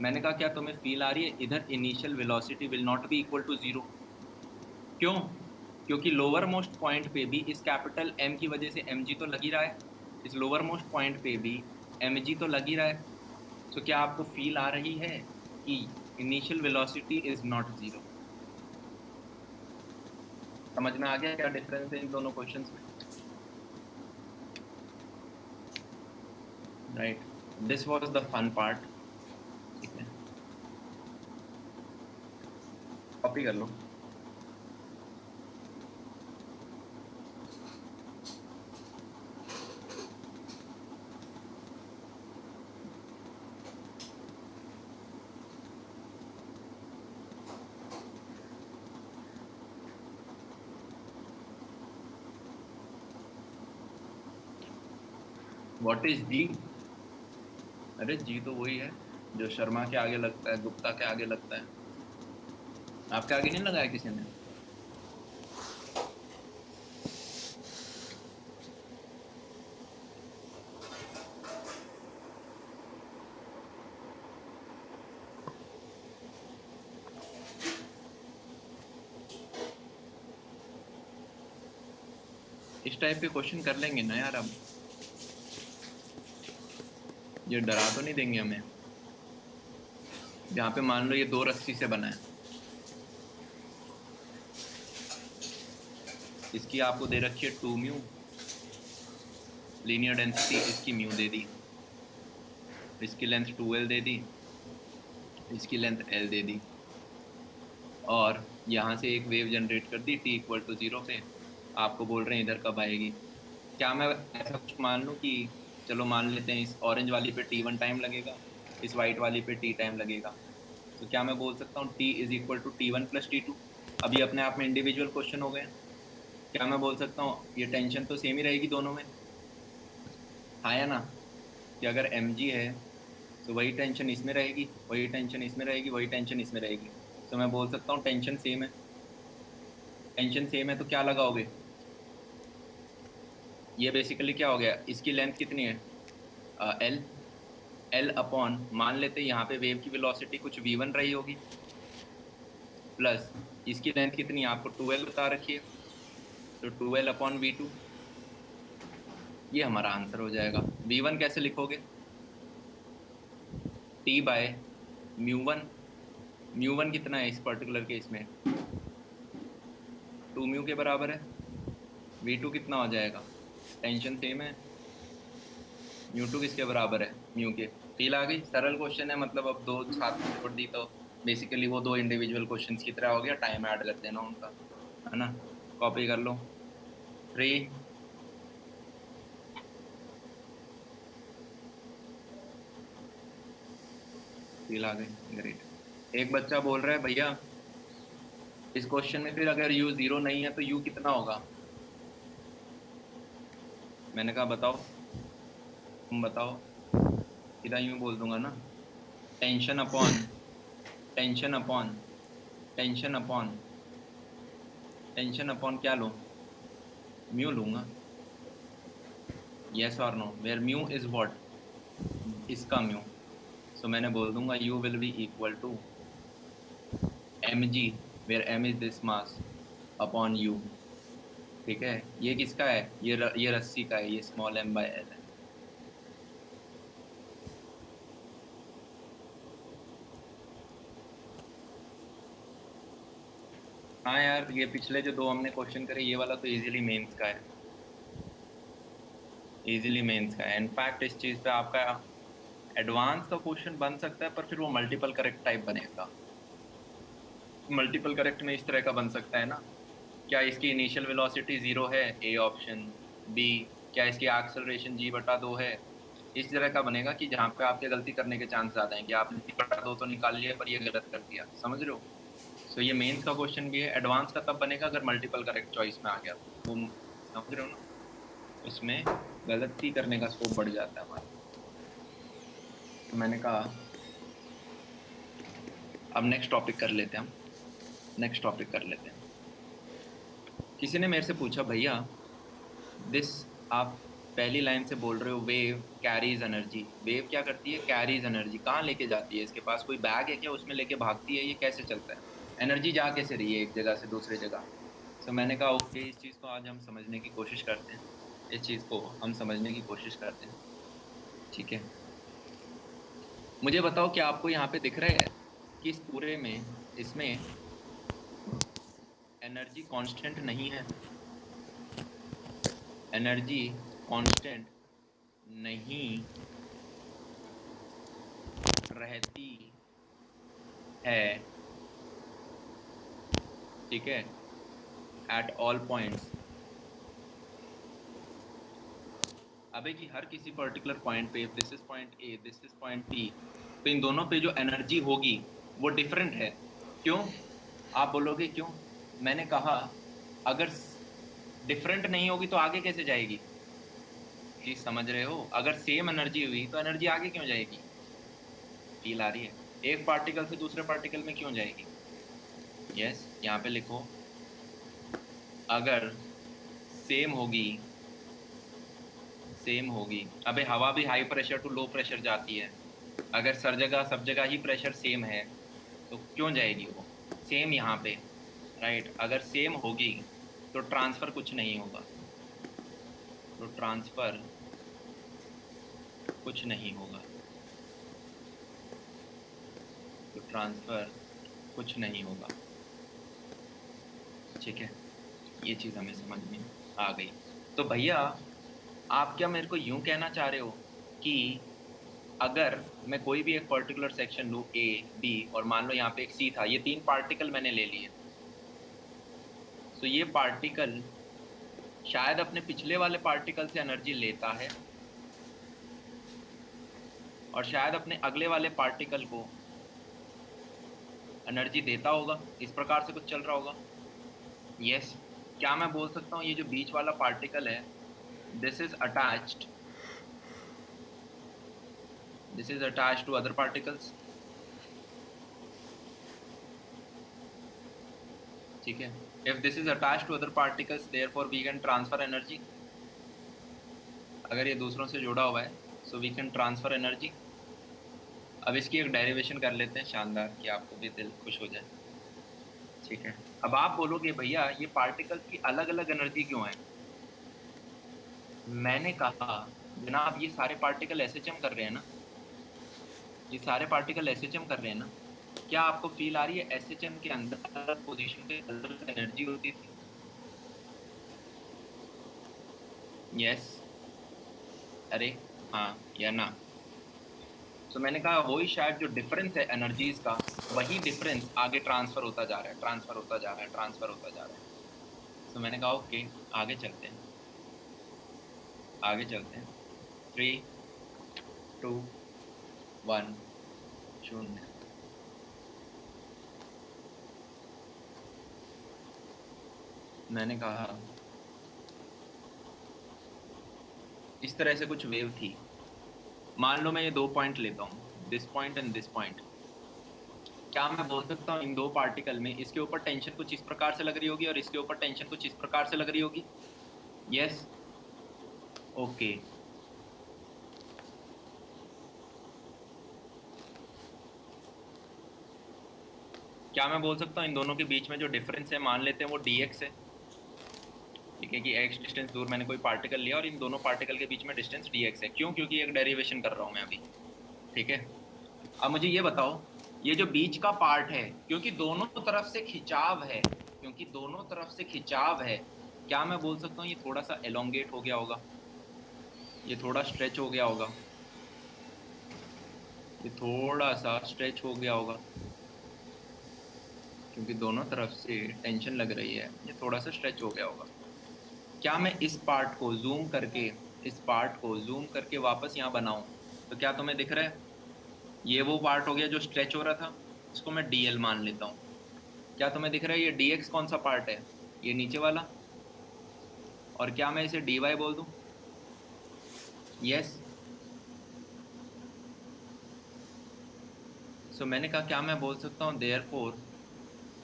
Speaker 1: मैंने कहा क्या तुम्हें फील आ रही है, इधर initial velocity will not be equal to 0, क्यों, क्योंकि लोअर मोस्ट पॉइंट पे भी इस कैपिटल M की वजह से mg तो लग ही रहा है, इस लोअर मोस्ट पॉइंट पे भी mg तो लग ही रहा है। सो क्या आपको फील आ रही है कि इनिशियल वेलोसिटी इज नॉट 0। समझ में आ गया क्या डिफरेंस है इन दोनों क्वेश्चंस में। Right, this was the fun part. ठीक है, कॉपी कर लो। व्हाट इज जी? अरे जी तो वही है जो शर्मा के आगे लगता है, गुप्ता के आगे लगता है। आपके आगे नहीं लगाया किसी ने? इस टाइप के क्वेश्चन कर लेंगे ना यार अब। ये डरा तो नहीं देंगे हमें? जहाँ पे मान लो ये 2 रस्सी से बना है, इसकी आपको दे रखी है 2 म्यू, लीनियर डेंसिटी इसकी म्यू दे दी, इसकी लेंथ 2l दे दी, इसकी लेंथ l दे दी, और यहाँ से एक वेव जनरेट कर दी t=0 पे। आपको बोल रहे हैं इधर कब आएगी। क्या मैं ऐसा कुछ मान लूँ कि चलो मान लेते हैं इस ऑरेंज वाली पे t1 टाइम लगेगा, इस वाइट वाली पे t टाइम लगेगा, तो क्या मैं बोल सकता हूँ t=t1 + t2? अभी अपने आप में इंडिविजुअल क्वेश्चन हो गए हैं। क्या मैं बोल सकता हूँ ये टेंशन तो सेम ही रहेगी दोनों में, हाँ या ना? कि अगर mg है तो वही टेंशन इसमें रहेगी, वही टेंशन इसमें रहेगी, वही टेंशन इसमें रहेगी, तो मैं बोल सकता हूँ टेंशन सेम है। टेंशन सेम है तो क्या लगाओगे? ये बेसिकली क्या हो गया, इसकी लेंथ कितनी है? एल। एल अपॉन मान लेते हैं यहाँ पे वेव की वेलोसिटी कुछ v1 रही होगी, प्लस इसकी लेंथ कितनी है आपको 2l बता रखी है, तो 2l/v2। ये हमारा आंसर हो जाएगा। v1 कैसे लिखोगे? t/μ1। μ1 कितना है इस पर्टिकुलर केस में? 2 म्यू के बराबर है। v2 कितना हो जाएगा? टेंशन सेम है, μ2 किसके बराबर है? म्यू के। फील आ गई? सरल क्वेश्चन है, मतलब अब 2 साथ में जोड़ दी तो बेसिकली वो 2 इंडिविजुअल क्वेश्चंस की तरह हो गया, टाइम ऐड कर देना उनका, है ना? कॉपी कर लो। 3। फील आ गई? ग्रेट। एक बच्चा बोल रहा है भैया इस क्वेश्चन में फिर अगर u 0 नहीं है तो u कितना होगा? मैंने कहा बताओ, तुम बताओ। सीधा यूं बोल दूंगा ना, tension upon tension upon tension upon tension upon क्या लूं? म्यू लूंगा। यस और no? Where mu is what? इसका म्यू। सो मैंने बोल दूंगा u will be equal to mg, where m is this mass, upon u। ठीक है, ये किसका है? ये रस्सी का है, ये स्मॉल m/l है। हाँ यार, ये पिछले जो 2 हमने क्वेश्चन करे, ये वाला तो इजीली मेंस का है, इजीली मेंस का है। इनफैक्ट इस चीज़ पे आपका एडवांस का क्वेश्चन बन सकता है, पर फिर वो मल्टीपल करेक्ट टाइप बनेगा। मल्टीपल करेक्ट में इस तरह का बन सकता है ना, क्या इसकी इनिशियल वेलोसिटी 0 है? A option. बी, क्या इसकी एक्सेलरेशन g/2 है? इस तरह का बनेगा कि जहाँ पे आपके गलती करने के चांस ज़्यादा हैं, कि आपने g/2 तो निकाल लिया पर ये गलत कर दिया। समझ रहे हो? सो ये मेंस का क्वेश्चन भी है। एडवांस का तब बनेगा अगर मल्टीपल करेक्ट चॉइस में आ गया तो वो, समझ रहे हो ना? इसमें गलती करने का स्कोप बढ़ जाता है हमारा। तो मैंने कहा अब नेक्स्ट टॉपिक कर लेते हैं हम, नेक्स्ट टॉपिक कर लेते हैं। किसी ने मेरे से पूछा भैया दिस, आप पहली लाइन से बोल रहे हो वेव कैरीज एनर्जी। वेव क्या करती है? Carries energy. कहाँ लेके जाती है? इसके पास कोई बैग है क्या, उसमें लेके भागती है? ये कैसे चलता है? एनर्जी जा कैसे रही है एक जगह से दूसरी जगह? तो मैंने कहा ओके, इस चीज़ को आज हम समझने की कोशिश करते हैं, इस चीज़ को हम समझने की कोशिश करते हैं। ठीक है, मुझे बताओ क्या आपको यहाँ पे दिख रहा है कि इस पूरे में, इसमें एनर्जी कांस्टेंट नहीं है? एनर्जी कांस्टेंट नहीं रहती है, ठीक है, एट ऑल पॉइंट्स। अबे कि हर किसी पर्टिकुलर पॉइंट पे, this is point A, this is point B, तो इन दोनों पे जो एनर्जी होगी वो डिफरेंट है। क्यों? आप बोलोगे क्यों? मैंने कहा अगर डिफरेंट नहीं होगी तो आगे कैसे जाएगी? चीज समझ रहे हो? अगर सेम एनर्जी हुई तो एनर्जी आगे क्यों जाएगी? फील आ रही है? एक पार्टिकल से दूसरे पार्टिकल में क्यों जाएगी? यस, यहाँ पे लिखो, अगर सेम होगी, सेम होगी। अबे हवा भी high pressure to low pressure जाती है। अगर सब जगह ही प्रेशर सेम है तो क्यों जाएगी वो? सेम यहाँ पे, राइट। अगर सेम होगी तो ट्रांसफर कुछ नहीं होगा, तो ट्रांसफर कुछ नहीं होगा, तो ट्रांसफर कुछ नहीं होगा। ठीक है, ये चीज हमें समझ में आ गई। तो भैया आप क्या मेरे को यूं कहना चाह रहे हो कि अगर मैं कोई भी एक पर्टिकुलर सेक्शन लूँ, ए, बी, और मान लो यहाँ पे एक सी था, ये तीन पार्टिकल मैंने ले लिए, तो ये पार्टिकल शायद अपने पिछले वाले पार्टिकल से एनर्जी लेता है और शायद अपने अगले वाले पार्टिकल को एनर्जी देता होगा, इस प्रकार से कुछ चल रहा होगा। यस। क्या मैं बोल सकता हूँ ये जो बीच वाला पार्टिकल है, this is attached, this is attached to other particles, ठीक है। If this is attached to other particles therefore we can transfer energy. अगर ये दूसरों से जुड़ा हुआ है so we can transfer energy. अब इसकी एक डेरिवेशन कर लेते हैं शानदार, कि आपको भी दिल खुश हो जाए। ठीक है, अब आप बोलोगे भैया ये पार्टिकल्स की अलग अलग एनर्जी क्यों है? मैंने कहा जनाब ये सारे पार्टिकल एसएचएम कर रहे हैं ना, ये सारे पार्टिकल एसएचएम कर रहे हैं ना। क्या आपको फील आ रही है एसएचएम के अंदर पोजीशन पे अलग एनर्जी होती थी? यस, अरे हाँ या ना? तो मैंने कहा वही शायद जो डिफरेंस है एनर्जीज का, वही डिफरेंस आगे ट्रांसफर होता जा रहा है, ट्रांसफर होता जा रहा है, ट्रांसफर होता जा रहा है। तो मैंने कहा ओके, आगे चलते हैं, आगे चलते हैं। 3, 2, 1, 0। मैंने कहा इस तरह से कुछ वेव थी। मान लो मैं ये दो पॉइंट लेता हूँ, this point and this point. क्या मैं बोल सकता हूँ इन दो पार्टिकल में इसके ऊपर टेंशन कुछ इस प्रकार से लग रही होगी और इसके ऊपर टेंशन कुछ इस प्रकार से लग रही होगी? Yes, okay. क्या मैं बोल सकता हूँ इन दोनों के बीच में जो डिफरेंस है मान लेते हैं वो dx है? ठीक है, कि x डिस्टेंस दूर मैंने कोई पार्टिकल लिया और इन दोनों पार्टिकल के बीच में डिस्टेंस dx है। क्यों? क्योंकि एक डेरिवेशन कर रहा हूं मैं अभी। ठीक है, अब मुझे ये बताओ, ये जो बीच का पार्ट है, क्योंकि दोनों तरफ से खिंचाव है, क्योंकि दोनों तरफ से खिंचाव है, क्या मैं बोल सकता हूँ ये थोड़ा सा एलोंगेट हो गया होगा, ये थोड़ा स्ट्रेच हो गया होगा, ये थोड़ा सा स्ट्रेच हो गया होगा, क्योंकि दोनों तरफ से टेंशन लग रही है, ये थोड़ा सा स्ट्रेच हो गया होगा। क्या मैं इस पार्ट को जूम करके, इस पार्ट को जूम करके वापस यहाँ बनाऊं तो क्या तुम्हें दिख रहा है? ये वो पार्ट हो गया जो स्ट्रेच हो रहा था, इसको मैं dl मान लेता हूँ। क्या तुम्हें दिख रहा है ये dx कौन सा पार्ट है? ये नीचे वाला। और क्या मैं इसे dy बोल दूं? यस। सो मैंने कहा क्या मैं बोल सकता हूँ therefore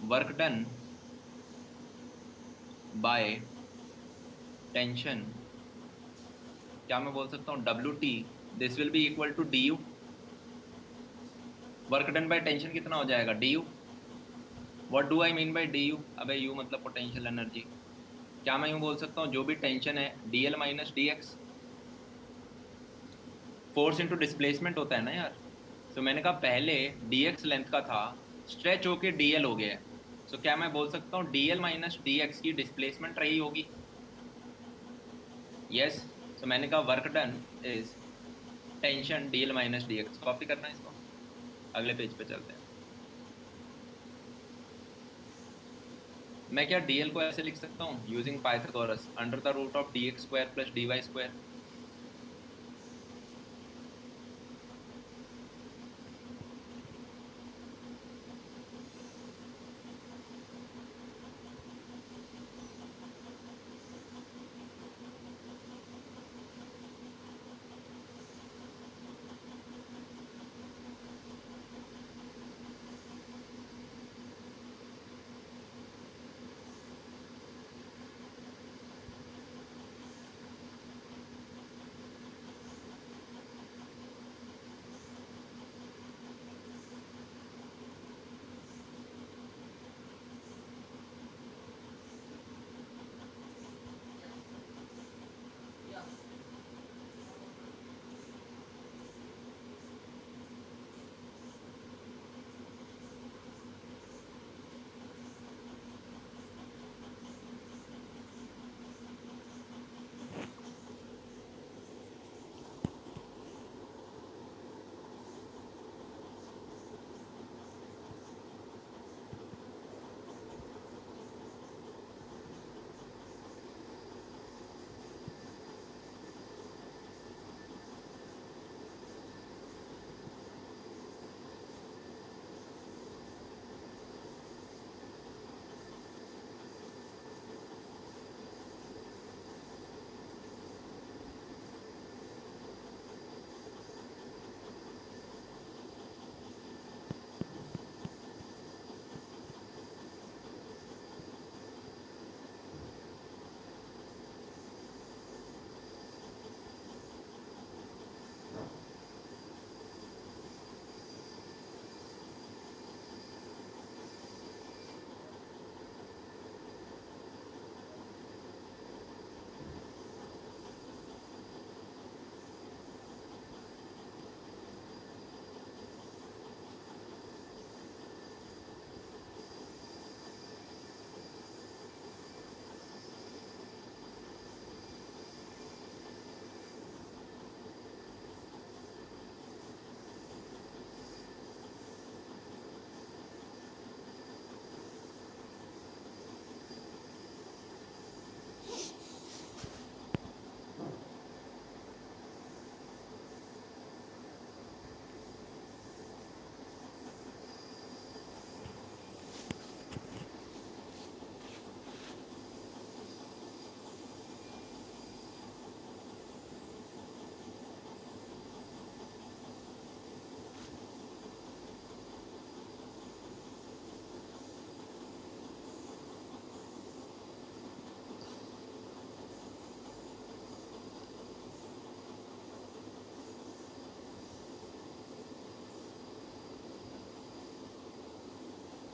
Speaker 1: work done by tension, क्या मैं बोल सकता हूँ WT this will be equal to du। Work done by tension कितना हो जाएगा? du। What do I mean by du? अबे u मतलब पोटेंशियल एनर्जी। क्या मैं यूं बोल सकता हूँ जो भी टेंशन है dl minus dx, force into displacement होता है ना यार। सो मैंने कहा पहले dx लेंथ का था, स्ट्रेच होके dl हो गया है। सो क्या मैं बोल सकता हूँ dl माइनस dx की डिस्प्लेसमेंट रही होगी? यस। सो मैंने कहा work done is tension dl minus dx। Copy करना है इसको। अगले पेज पे चलते हैं। मैं क्या डीएल को ऐसे लिख सकता हूँ, using Pythagoras, under the root of d x square plus d y square.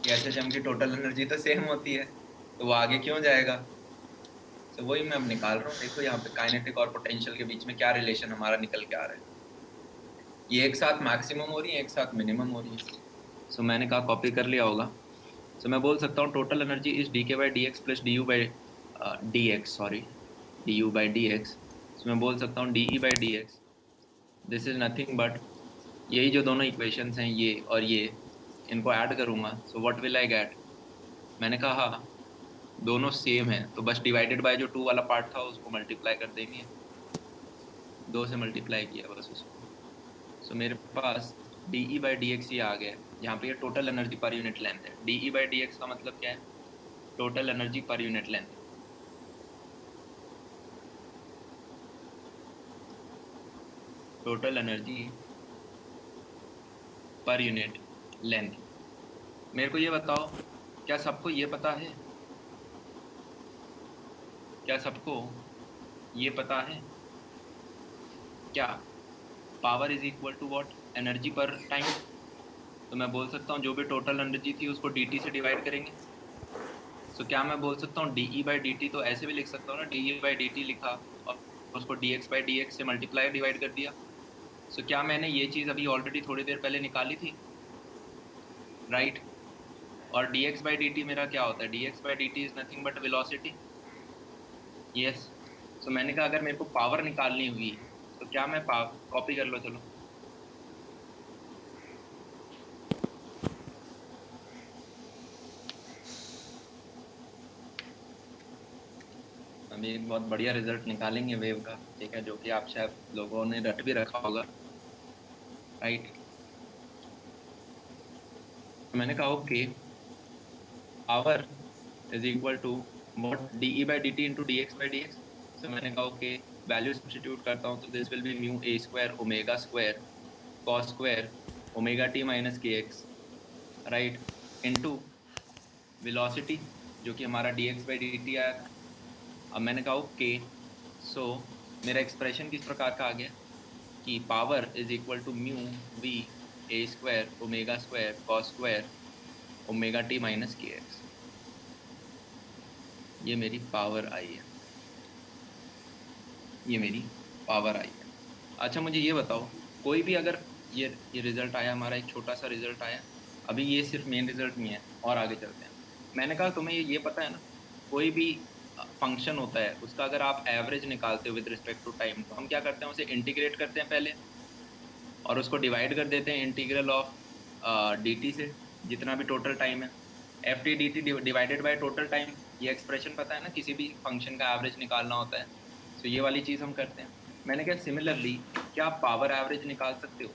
Speaker 1: Gases जम की टोटल एनर्जी तो सेम होती है, तो वो आगे क्यों जाएगा? तो वही मैं अब निकाल रहा हूँ। देखो यहाँ पे काइनेटिक और पोटेंशियल के बीच में क्या रिलेशन हमारा निकल के आ रहा है। ये एक साथ मैक्सिमम हो रही है, एक साथ मिनिमम हो रही है। सो मैंने कहा कॉपी कर लिया होगा। सो मैं बोल सकता हूँ total energy is D K by D X plus D U by D X, sorry, D U by D X. So मैं बोल सकता हूँ D E by D X, this is nothing but, यही जो दोनों इक्वेशंस हैं ये और ये, इनको ऐड करूंगा। So what will I get? मैंने कहा दोनों सेम है, तो बस डिवाइडेड बाय जो टू वाला पार्ट था उसको मल्टीप्लाई कर देंगे, दो से मल्टीप्लाई किया बस उसको। सो मेरे पास D E by D X ये आ गया। यहाँ पे ये total energy per unit length है। D E by D X का मतलब क्या है? Total energy per unit length. Total energy per unit length. मेरे को ये बताओ, क्या सबको ये पता है? क्या सबको ये पता है क्या power is equal to what? Energy पर टाइम। तो मैं बोल सकता हूँ जो भी टोटल एनर्जी थी उसको dt से डिवाइड करेंगे। तो क्या मैं बोल सकता हूँ D E by D T? तो ऐसे भी लिख सकता हूँ ना, D E by D T लिखा और उसको D x by D x से मल्टीप्लाई डिवाइड कर दिया। सो क्या मैंने ये चीज़ अभी ऑलरेडी थोड़ी देर पहले निकाली थी, राइट? और D x by D T मेरा क्या होता है? D x by D T is nothing but velocity. Yes. So मैंने कहा अगर मेरे को पावर निकालनी हुई तो क्या मैं कॉपी कर लो, चलो हम एक बहुत बढ़िया रिजल्ट निकालेंगे वेव का, ठीक है, जो कि आप शायद लोगों ने रट भी रखा होगा, राइट। तो मैंने कहा okay, power is equal to what, d e by D t into d x by D x. तो मैंने कहा ओके, वैल्यू सब्स्टिट्यूट करता हूँ, तो this will be mu a square omega square cos square omega t minus k x, right, into velocity जो कि हमारा d x by D t आया था। अब मैंने कहा ओके, सो मेरा एक्सप्रेशन किस प्रकार का आ गया कि power is equal to mu v a square cos square omega t minus k x. ये मेरी पावर आई है, ये मेरी पावर आई है। अच्छा मुझे ये बताओ, कोई भी अगर ये रिजल्ट आया, हमारा एक छोटा सा रिजल्ट आया, अभी ये सिर्फ मेन रिजल्ट नहीं है, और आगे चलते हैं। मैंने कहा तुम्हें ये पता है ना, कोई भी फंक्शन होता है उसका अगर आप एवरेज निकालते हो विद रिस्पेक्ट टू टाइम, तो हम क्या करते हैं, उसे इंटीग्रेट करते हैं पहले, और उसको डिवाइड कर देते हैं इंटीग्रल ऑफ डी टी से, जितना भी टोटल टाइम है, F T D T divided by total time. ये एक्सप्रेशन पता है ना, किसी भी फंक्शन का एवरेज निकालना होता है, तो ये वाली चीज़ हम करते हैं। मैंने कहा सिमिलरली क्या आप पावर एवरेज निकाल सकते हो,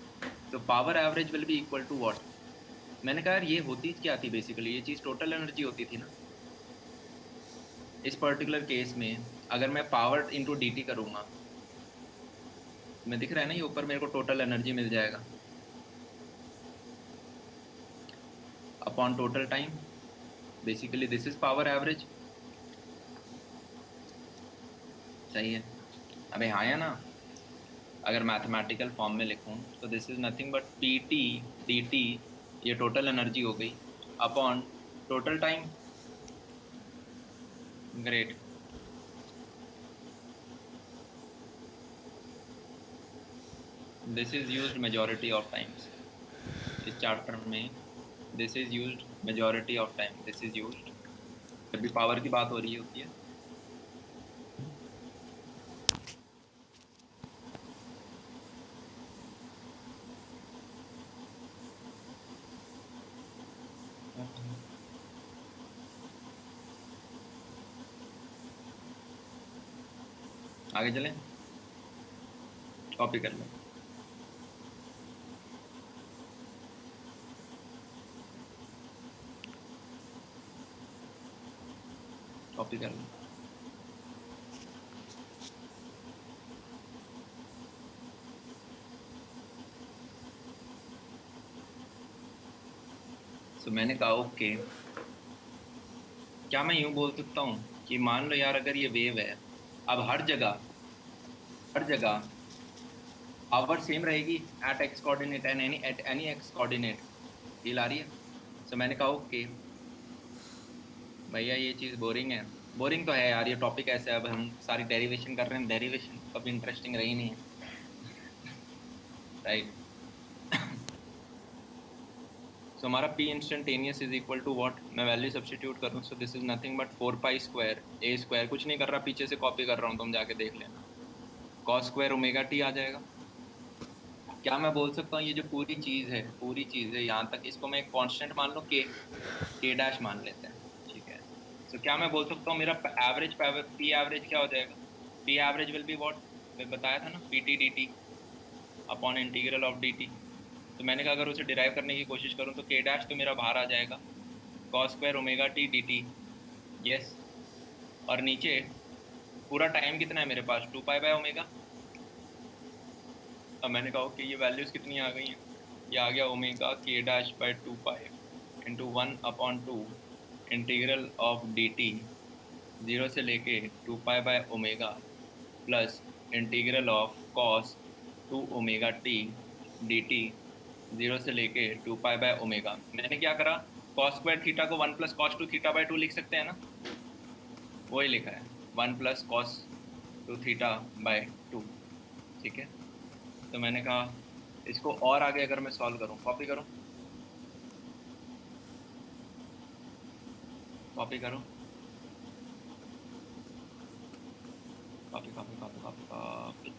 Speaker 1: तो power average will be equal to what. मैंने कहा यार ये होती क्या थी, बेसिकली ये चीज़ टोटल एनर्जी होती थी ना। इस पर्टिकुलर केस में अगर मैं पावर इंटू डी टी करूँगा, मैं दिख रहा है ना, ये ऊपर मेरे को टोटल एनर्जी मिल जाएगा upon total time, basically this is power average. सही है, अबे हाँ या ना। अगर मैथमेटिकल फॉर्म में लिखूं तो this is nothing but P T D T, ये टोटल एनर्जी हो गई, upon total time. Great. This is used majority of times इस चैप्टर में, this is used majority of time, this is used जब भी पावर की बात हो रही होती है। आगे चलें, कॉपी कर लें। कॉपी कर लें। सो मैंने कहा ओके, क्या मैं यूं बोल सकता हूँ कि मान लो यार अगर ये वेव है, अब हर जगह पावर सेम रहेगी at X coordinate and at any X coordinate, feel आ रही है। सो मैंने कहा ओके भैया ये चीज़ बोरिंग है, बोरिंग तो है यार, ये टॉपिक ऐसा है, अब हम सारी डेरिवेशन कर रहे हैं, डेरिवेशन कभी इंटरेस्टिंग रही नहीं है, राइट। सो हमारा p instantaneous is equal to what, मैं वैल्यू सब्स्टिट्यूट करूँ, so this is nothing but 4 pi square a square, कुछ नहीं कर रहा, पीछे से कॉपी कर रहा हूँ, तुम जाके देख लेना, कॉस स्क्वायर ओमेगा टी आ जाएगा। क्या मैं बोल सकता हूँ ये जो पूरी चीज़ है यहाँ तक, इसको मैं एक कांस्टेंट मान लूँ, के डैश मान लेते हैं, ठीक है। तो क्या मैं बोल सकता हूँ मेरा एवरेज पी एवरेज क्या हो जाएगा, P average will be what, मैं बताया था ना, P T D T upon integral of D T. तो मैंने कहा अगर उसे डिराइव करने की कोशिश करूँ तो के डैश तो मेरा बाहर आ जाएगा, cos square omega T D T, yes, और नीचे पूरा टाइम कितना है मेरे पास, 2 पाई बाय ओमेगा। अब मैंने कहा कि ये वैल्यूज़ कितनी आ गई हैं, ये आ गया ओमेगा के dash by 2 pi into 1/2 integral of D T, 0 से लेके 2 pi by omega plus integral of cos 2 omega T D T, 0 से लेके 2 पाई बाय ओमेगा। मैंने क्या करा, कॉस स्क्वायर थीटा को 1 प्लस कॉस 2 थीटा बाय 2 लिख सकते हैं ना, वही लिखा है, 1 प्लस कॉस 2 थीटा बाय 2, ठीक है। तो मैंने कहा इसको और आगे अगर मैं सॉल्व करूं, कॉपी करूं, कॉपी करूं, copy copy copy copy copy,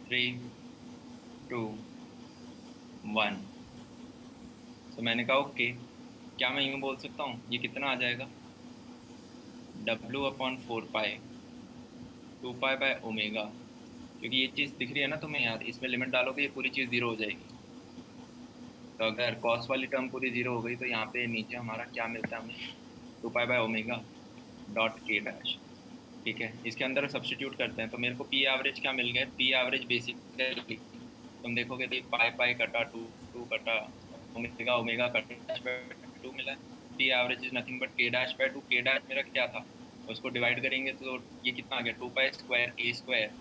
Speaker 1: 3 2 1, तो मैंने कहा ओके, क्या मैं यूँ बोल सकता हूँ ये कितना आ जाएगा, W/4 पाई 2 पाई/ओमेगा, क्योंकि ये चीज़ दिख रही है ना तुम्हें यार, इसमें लिमिट डालोगे ये पूरी चीज़ जीरो हो जाएगी। तो अगर कॉस वाली टर्म पूरी जीरो हो गई तो यहाँ पे नीचे हमारा क्या मिलता है हमें, 2 पाई/ओमेगा.k डैश। ठीक है, इसके अंदर सब्स्टिट्यूट करते हैं तो मेरे को पी एवरेज क्या मिल गया, पी एवरेज बेसिकली तुम देखोगे तो पाई पाई कटा टू, टू कटा ओमेगा, ओमेगा कटा टू मिला। P average is nothing but k dash by two, के डैश मेरा क्या था, उसको डिवाइड करेंगे तो ये कितना आ गया, 2 पाई स्क्वायर ए स्क्वायर